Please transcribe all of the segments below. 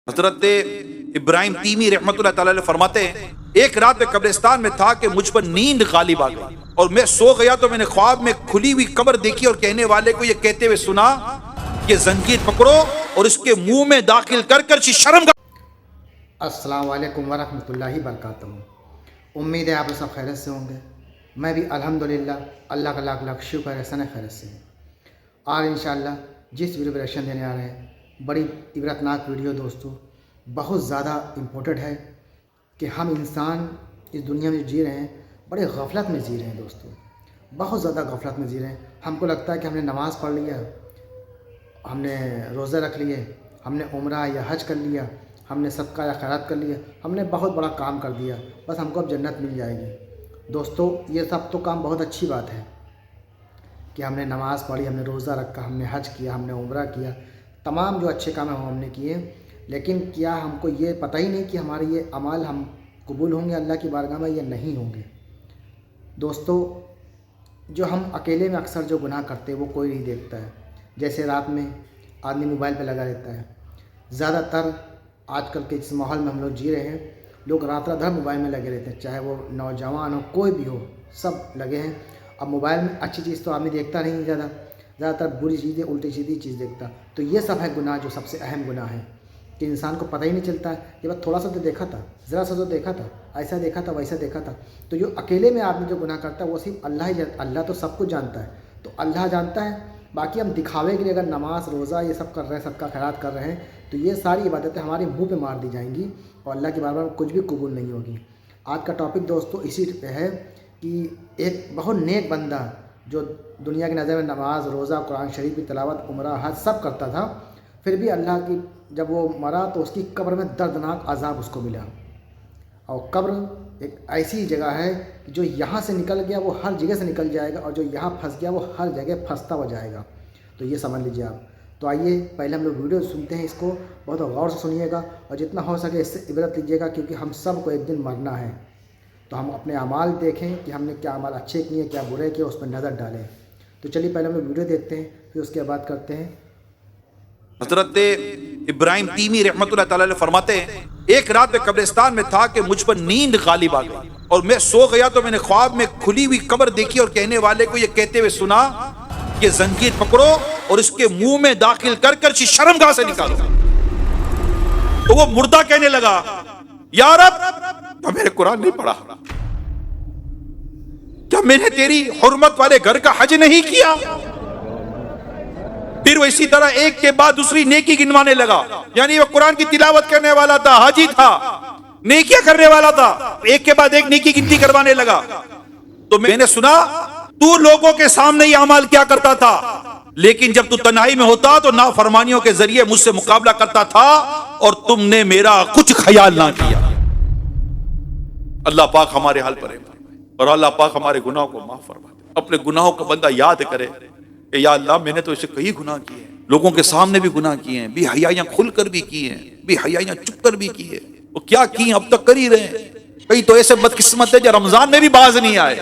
حضرت ابراہیم تیمی رحمۃ اللہ تعالی فرماتے ہیں ایک رات میں قبرستان میں تھا کہ مجھ پر نیند غالب آ گئی اور میں سو گیا تو میں نے خواب میں کھلی ہوئی قبر دیکھی اور کہنے والے کو یہ کہتے ہوئے سنا کہ زنجیر پکڑو اور اس کے منہ میں داخل کر کر شرم کا۔ السلام علیکم ورحمۃ اللہ وبرکاتہ۔ امید ہے آپ سب خیریت سے ہوں گے۔ میں بھی الحمدللہ اللہ کا لاکھ لاکھ شکر احسان خیریت سے ہوں۔ آج انشاءاللہ جس ویڈیو ریئیکشن دینے آ رہے ہیں بڑی عبرتناک ویڈیو دوستو، بہت زیادہ امپورٹنٹ ہے کہ ہم انسان اس دنیا میں جی رہے ہیں بڑے غفلت میں جی رہے ہیں دوستو، بہت زیادہ غفلت میں جی رہے ہیں۔ ہم کو لگتا ہے کہ ہم نے نماز پڑھ لیا، ہم نے روزے رکھ لیے، ہم نے عمرہ یا حج کر لیا، ہم نے صدقہ یا خیرات کر لیا، ہم نے بہت بڑا کام کر دیا، بس ہم کو اب جنت مل جائے گی۔ دوستو یہ سب تو کام بہت اچھی بات ہے کہ ہم نے نماز پڑھی، ہم نے روزہ رکھا، ہم نے حج کیا، ہم نے عمرہ کیا، تمام جو اچھے کام ہیں وہ ہم نے کیے، لیکن کیا ہم کو یہ پتہ ہی نہیں کہ ہمارے یہ اعمال ہم قبول ہوں گے اللہ کی بارگاہ میں یا نہیں ہوں گے۔ دوستو جو ہم اکیلے میں اکثر جو گناہ کرتے ہیں وہ کوئی نہیں دیکھتا ہے، جیسے رات میں آدمی موبائل پہ لگا رہتا ہے۔ زیادہ تر آج کل کے اس ماحول میں ہم لوگ جی رہے ہیں، لوگ رات رات بھر موبائل میں لگے رہتے ہیں، چاہے وہ نوجوان ہو کوئی بھی ہو، سب لگے ہیں۔ اب موبائل میں اچھی چیز تو آدمی دیکھتا نہیں، زیادہ تر بری چیزیں الٹی سیدھی چیز دیکھتا، تو یہ سب ہے گناہ جو سب سے اہم گناہ ہے کہ انسان کو پتہ ہی نہیں چلتا ہے کہ بس تھوڑا سا تو دیکھا تھا، ذرا سا تو دیکھا تھا، ایسا دیکھا تھا ویسا دیکھا تھا۔ تو جو اکیلے میں آدمی جو گناہ کرتا ہے وہ صرف اللہ تو سب کچھ جانتا ہے، تو اللہ جانتا ہے، باقی ہم دکھاوے کے لیے اگر نماز روزہ یہ سب کر رہے ہیں، صدقہ خیرات کر رہے ہیں، تو یہ ساری عبادتیں ہمارے منہ پہ مار دی جائیں گی اور اللہ کی بارگاہ میں کچھ بھی قبول نہیں ہوگی۔ آج کا ٹاپک دوستو اسی پہ ہے کہ ایک بہت نیک بندہ جو دنیا کی نظر میں نماز روزہ قرآن شریف کی تلاوت عمرہ حج سب کرتا تھا، پھر بھی اللہ کی جب وہ مرا تو اس کی قبر میں دردناک عذاب اس کو ملا۔ اور قبر ایک ایسی جگہ ہے کہ جو یہاں سے نکل گیا وہ ہر جگہ سے نکل جائے گا، اور جو یہاں پھنس گیا وہ ہر جگہ پھنستا ہو جائے گا۔ تو یہ سمجھ لیجیے آپ۔ تو آئیے پہلے ہم لوگ ویڈیو سنتے ہیں، اس کو بہت غور سے سنیے گا اور جتنا ہو سکے اس سے عبرت لیجیے گا، کیونکہ ہم سب کو ایک دن مرنا ہے۔ تو ہم اپنے اعمال دیکھیں کہ ہم نے کیا اعمال اچھے کیے کیا برے کیے، اس پر نظر ڈالیں۔ تو چلیے پہلے ہم لوگ ویڈیو دیکھتے ہیں، پھر اس کے بعد کرتے ہیں۔ حضرت ابراہیم تیمی رحمۃ اللہ تعالی فرماتے ہیں ایک رات میں قبرستان میں تھا کہ مجھ پر نیند غالب آ گئی اور میں سو گیا تو میں نے خواب میں کھلی ہوئی قبر دیکھی اور کہنے والے کو یہ کہتے ہوئے سنا کہ زنجیر پکڑو اور اس کے منہ میں داخل کر کر شرمگاہ سے نکالو۔ تو وہ مردہ کہنے لگا، یا رب کیا میں نے قرآن نہیں پڑھا؟ کیا میں نے تیری حرمت والے گھر کا حج نہیں کیا؟ پھر وہ اسی طرح ایک کے بعد دوسری نیکی گنوانے لگا، یعنی وہ قرآن کی تلاوت کرنے والا تھا، حاجی تھا، نیکیاں کرنے والا تھا، ایک کے بعد ایک نیکی گنتی کروانے لگا۔ تو میں نے سنا تو لوگوں کے سامنے یہ اعمال کیا کرتا تھا، لیکن جب تو تنہائی میں ہوتا تو نافرمانیوں کے ذریعے مجھ سے مقابلہ کرتا تھا اور تم نے میرا کچھ خیال نہ کیا۔ اللہ پاک ہمارے حال پر ہے اور اللہ پاک ہمارے گناہوں کو معاف فرما دے۔ اپنے گناہوں کو بندہ یاد کرے کہ یا اللہ میں نے تو اسے کئی گناہ کیے ہیں، لوگوں کے سامنے بھی گناہ کیے ہیں، بے حیائیاں کھل کر بھی کی ہیں، بے حیائیاں چھپ کر بھی کی ہیں، وہ کیا کی ہیں اب تک کر ہی رہے ہیں۔ کئی تو ایسے بدقسمت ہے جو رمضان میں بھی باز نہیں آئے،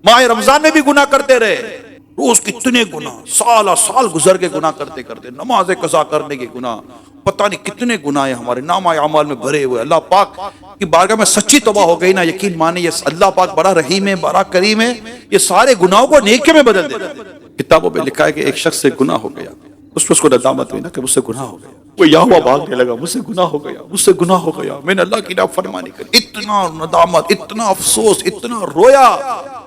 ماہ رمضان میں بھی گناہ کرتے رہے، روز کتنے گناہ، سال سال گزر کے گناہ کرتے کرتے، نماز قضا کرنے کے گناہ، پتہ نہیں کتنے گناہ ہیں ہمارے نامہ اعمال میں بھرے ہوئے۔ اللہ پاک کی بارگاہ میں سچی توبہ ہو گئی نا، یقین مانے یہ اللہ پاک بڑا رحیم ہے، بڑا کریم ہے، یہ سارے گناہوں کو نیکی میں بدل دیتا ہے۔ کتابوں پہ لکھا ہے کہ ایک شخص سے گناہ ہو گیا، اس پر اس کو ندامت ہوئی نا کہ مجھ سے گناہ ہو گیا، وہ یہاں بھاگنے لگا، مجھ سے گناہ ہو گیا، مجھ سے گناہ ہو گیا، میں نے اللہ کی نافرمانی کری، اتنا ندامت، اتنا افسوس، اتنا رویا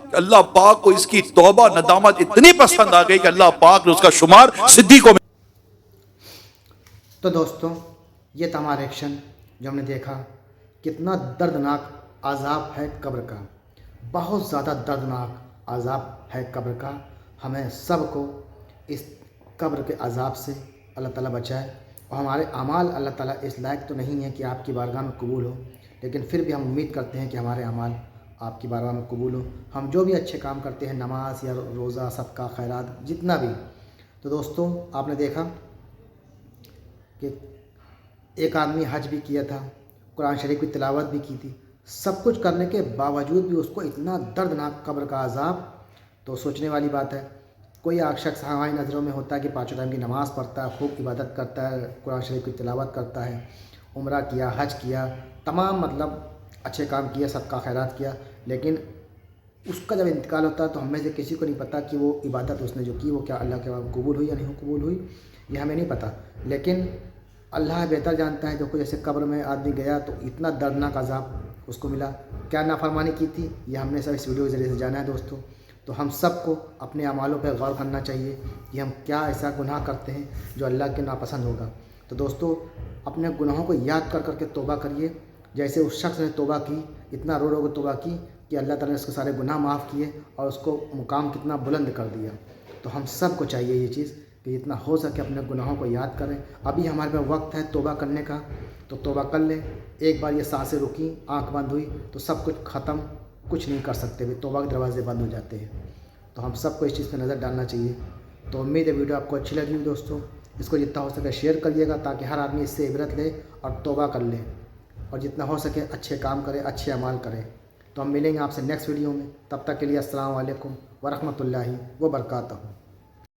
کہ اللہ پاک کو اس کی توبہ ندامت اتنی پسند آ گئی کہ اللہ پاک نے اس کا شمار صدیقوں میں۔ تو دوستوں یہ تھا ہمارا ایکشن جو ہم نے دیکھا، کتنا دردناک عذاب ہے قبر کا، بہت زیادہ دردناک عذاب ہے قبر کا۔ ہمیں سب کو اس قبر کے عذاب سے اللہ تعالیٰ بچائے، اور ہمارے اعمال اللہ تعالیٰ اس لائق تو نہیں ہے کہ آپ کی بارگاہ میں قبول ہو، لیکن پھر بھی ہم امید کرتے ہیں کہ ہمارے اعمال آپ کی بارگاہ میں قبول ہو۔ ہم جو بھی اچھے کام کرتے ہیں، نماز یا روزہ صدقہ خیرات جتنا بھی، تو دوستوں آپ نے دیکھا کہ ایک آدمی حج بھی کیا تھا، قرآن شریف کی تلاوت بھی کی تھی، سب کچھ کرنے کے باوجود بھی اس کو اتنا دردناک قبر کا عذاب۔ تو سوچنے والی بات ہے، کوئی شخص ہماری نظروں میں ہوتا ہے کہ پانچوں ٹائم کی نماز پڑھتا ہے، خوب عبادت کرتا ہے، قرآن شریف کی تلاوت کرتا ہے، عمرہ کیا، حج کیا، تمام مطلب اچھے کام کیا، صدقہ خیرات کیا، لیکن اس کا جب انتقال ہوتا ہے تو ہم میں سے کسی کو نہیں پتہ کہ وہ عبادت اس نے جو کی وہ کیا اللہ کے وہاں قبول ہوئی یا نہیں قبول ہوئی، یہ ہمیں نہیں پتہ، لیکن اللہ بہتر جانتا ہے۔ دیکھو جیسے قبر میں آدمی گیا تو اتنا دردناک عذاب اس کو ملا، کیا نافرمانی کی تھی، یہ ہم نے سب اس ویڈیو کے ذریعے سے جانا ہے دوستوں۔ تو ہم سب کو اپنے اعمالوں پہ غور کرنا چاہیے کہ ہم کیا ایسا گناہ کرتے ہیں جو اللہ کے ناپسند ہوگا۔ تو دوستو اپنے گناہوں کو یاد کر کر کے توبہ کریے، جیسے اس شخص نے توبہ کی، اتنا رو رو کے توبہ کی کہ اللہ تعالیٰ نے اس کے سارے گناہ معاف کیے اور اس کو مقام کتنا بلند کر دیا۔ تو ہم سب کو چاہیے یہ چیز کہ جتنا ہو سکے اپنے گناہوں کو یاد کریں۔ ابھی ہمارے پاس وقت ہے توبہ کرنے کا، تو توبہ کر لیں۔ ایک بار یہ سانسیں رکیں، آنکھ بند ہوئی تو سب کچھ ختم، کچھ نہیں کر سکتے، توبہ کے دروازے بند ہو جاتے ہیں۔ تو ہم سب کو اس چیز پہ نظر ڈالنا چاہیے۔ تو امید ہے ویڈیو آپ کو اچھی لگی ہوئی دوستوں، اس کو جتنا ہو سکے شیئر کریے گا تاکہ ہر آدمی اس سے عبرت لے اور توبہ کر لے، اور جتنا ہو سکے اچھے کام کرے، اچھے اعمال کرے۔ تو ہم ملیں گے آپ سے نیکسٹ ویڈیو میں، تب تک کے لیے السلام علیکم ورحمۃ اللہ وبرکاتہ۔